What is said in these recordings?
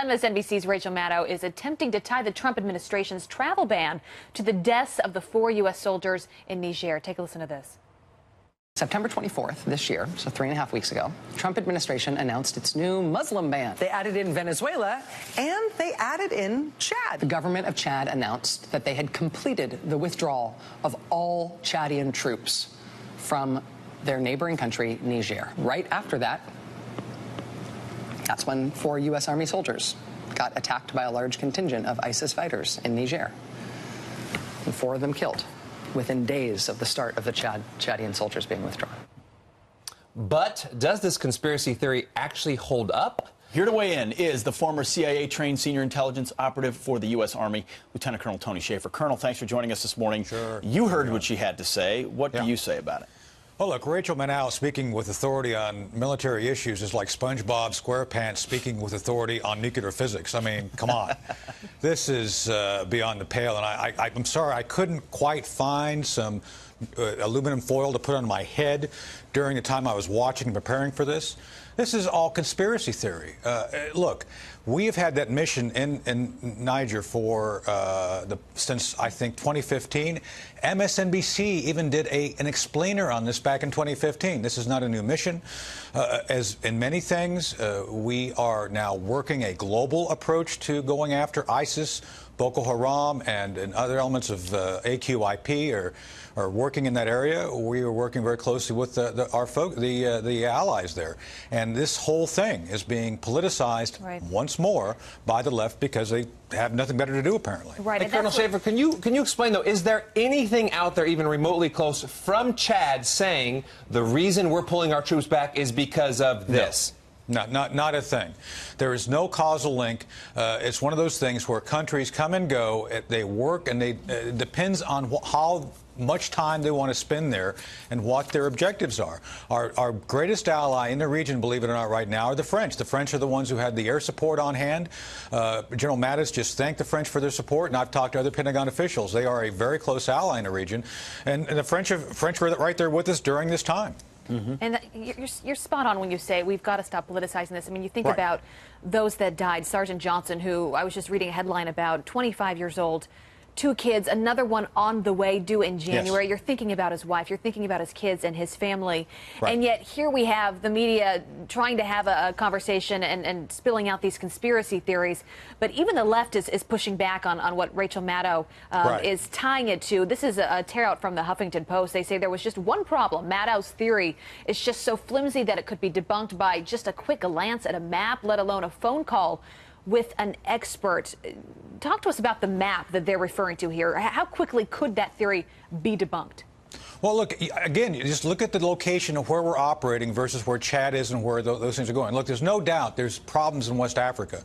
MSNBC's Rachel Maddow is attempting to tie the Trump administration's travel ban to the deaths of the 4 U.S. soldiers in Niger. Take a listen to this. September 24th this year, so 3.5 weeks ago, the Trump administration announced its new Muslim ban. They added in Venezuela, and they added in Chad. The government of Chad announced that they had completed the withdrawal of all Chadian troops from their neighboring country, Niger. Right after that, that's when 4 U.S. Army soldiers got attacked by a large contingent of ISIS fighters in Niger, and 4 of them killed within days of the start of the Chadian soldiers being withdrawn. But does this conspiracy theory actually hold up? Here to weigh in is the former CIA-trained senior intelligence operative for the U.S. Army, Lieutenant Colonel Tony Shaffer. Colonel, thanks for joining us this morning. Sure. You heard what she had to say. What do you say about it? Well, look, Rachel Maddow speaking with authority on military issues is like SpongeBob SquarePants speaking with authority on nuclear physics. I mean, come on. This is beyond the pale, and I'm sorry, I couldn't quite find some aluminum foil to put on my head during the time I was watching and preparing for this. This is all conspiracy theory. Look, we have had that mission in Niger for since, I think, 2015. MSNBC even did an explainer on this back in 2015. This is not a new mission. As in many things, we are now working a global approach to going after ISIS, Boko Haram, and other elements of AQIP are working in that area. We are working very closely with the allies there. And this whole thing is being politicized once more by the left because they have nothing better to do, apparently. Right. Hey, Colonel Shaffer, can you explain, though, is there anything out there even remotely close from Chad saying the reason we're pulling our troops back is because of this? No. Not a thing. There is no causal link. It's one of those things where countries come and go, they work, and it depends on how much time they want to spend there and what their objectives are. Our greatest ally in the region, believe it or not, right now are the French. The French are the ones who had the air support on hand. General Mattis just thanked the French for their support, and I've talked to other Pentagon officials. They are a very close ally in the region, and the French were right there with us during this time. Mm-hmm. And you're spot on when you say we've got to stop politicizing this. I mean, you think about those that died. Sergeant Johnson, who I was just reading a headline about, 25 years old, 2 kids, another one on the way, due in January. Yes. You're thinking about his wife. You're thinking about his kids and his family. Right. And yet here we have the media trying to have a conversation and spilling out these conspiracy theories. But even the left is pushing back on what Rachel Maddow is tying it to. This is a tear out from the Huffington Post. They say there was just one problem. Maddow's theory is just so flimsy that it could be debunked by just a quick glance at a map, let alone a phone call with an expert. Talk to us about the map that they're referring to here. How quickly could that theory be debunked? Well, look, again, you just look at the location of where we're operating versus where Chad is and where those things are going. Look, there's no doubt there's problems in West Africa.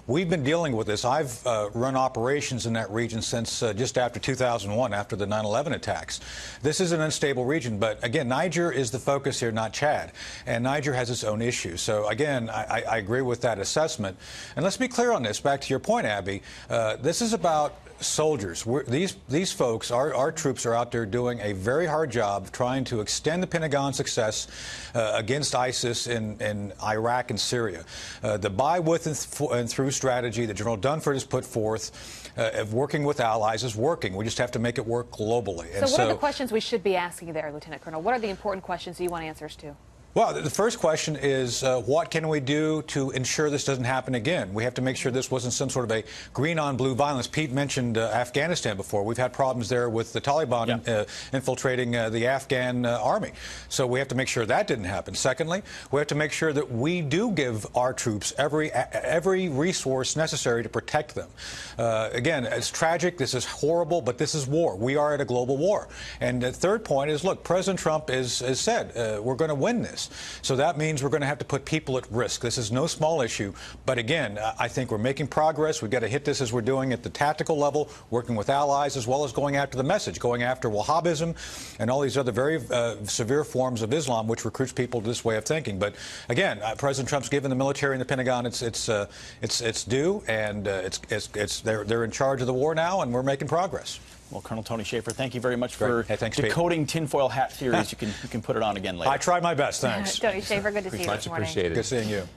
We've been dealing with this. I've run operations in that region since just after 2001, after the 9/11 attacks. This is an unstable region, but again, Niger is the focus here, not Chad. And Niger has its own issues. So again, I agree with that assessment. And let's be clear on this. Back to your point, Abby, this is about soldiers. These folks, our troops, are out there doing a very hard job trying to extend the Pentagon success against ISIS in Iraq and Syria. The by, with, and through strategy that General Dunford has put forth of working with allies is working. We just have to make it work globally. So what are the questions we should be asking there, Lieutenant Colonel? What are the important questions you want answers to? Well, the first question is, what can we do to ensure this doesn't happen again? We have to make sure this wasn't some sort of a green-on-blue violence. Pete mentioned Afghanistan before. We've had problems there with the Taliban infiltrating the Afghan army. So we have to make sure that didn't happen. Secondly, we have to make sure that we do give our troops every resource necessary to protect them. Again, it's tragic. This is horrible, but this is war. We are at a global war. And the third point is, look, President Trump has said we're going to win this. So that means we're going to have to put people at risk. This is no small issue. But again, I think we're making progress. We've got to hit this as we're doing at the tactical level, working with allies, as well as going after the message, going after Wahhabism and all these other very severe forms of Islam, which recruits people to this way of thinking. But again, President Trump's given the military and the Pentagon its due, and they're in charge of the war now, and we're making progress. Well, Colonel Tony Shaffer, thank you very much for decoding Pete. tinfoil hat theories. You can put it on again later. I tried my best. Thanks. Tony Shaffer, good to see you this morning. Much appreciated. Good seeing you.